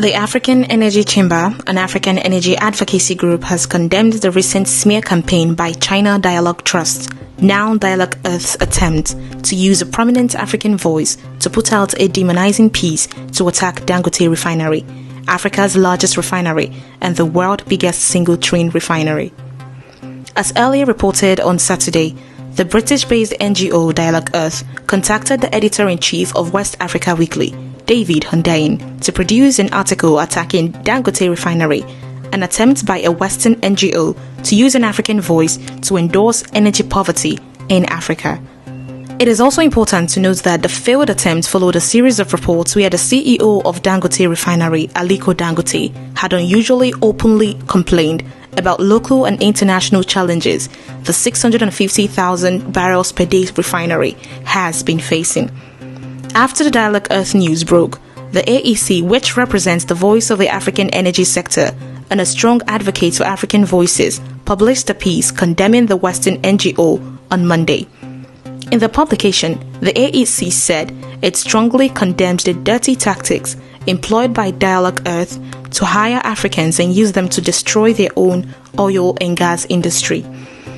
The African Energy Chamber, an African energy advocacy group, has condemned the recent smear campaign by China Dialogue Trust, now Dialogue Earth's attempt to use a prominent African voice to put out a demonizing piece to attack Dangote Refinery, Africa's largest refinery and the world's biggest single-train refinery. As earlier reported on Saturday, the British-based NGO Dialogue Earth contacted the editor-in-chief of West Africa Weekly, David Hundain, to produce an article attacking Dangote Refinery, an attempt by a Western NGO to use an African voice to endorse energy poverty in Africa. It is also important to note that the failed attempt followed a series of reports where the CEO of Dangote Refinery, Aliko Dangote, had unusually openly complained about local and international challenges the 650,000 barrels per day refinery has been facing. After the Dialogue Earth news broke, the AEC, which represents the voice of the African energy sector and a strong advocate for African voices, published a piece condemning the Western NGO on Monday. In the publication, the AEC said it strongly condemned the dirty tactics employed by Dialogue Earth to hire Africans and use them to destroy their own oil and gas industry.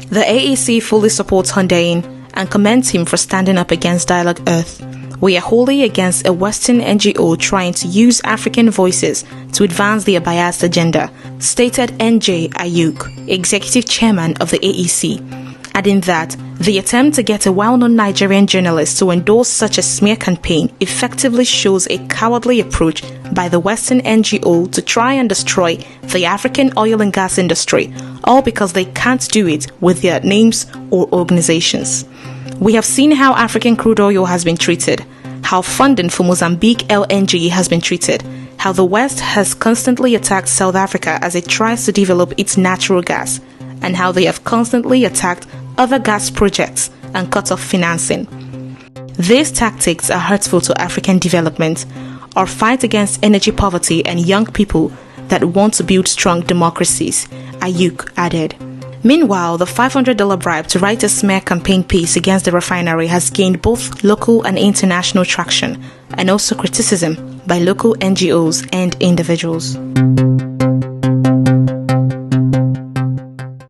The AEC fully supports Hundain and commends him for standing up against Dialogue Earth. We are wholly against a Western NGO trying to use African voices to advance their biased agenda, stated NJ Ayuk, executive chairman of the AEC, adding that the attempt to get a well-known Nigerian journalist to endorse such a smear campaign effectively shows a cowardly approach by the Western NGO to try and destroy the African oil and gas industry, all because they can't do it with their names or organizations. We have seen how African crude oil has been treated, how funding for Mozambique LNG has been treated, how the West has constantly attacked South Africa as it tries to develop its natural gas, and how they have constantly attacked other gas projects and cut off financing. These tactics are hurtful to African development, our fight against energy poverty and young people that want to build strong democracies, Ayuk added. Meanwhile, the $500 bribe to write a smear campaign piece against the refinery has gained both local and international traction, and also criticism by local NGOs and individuals.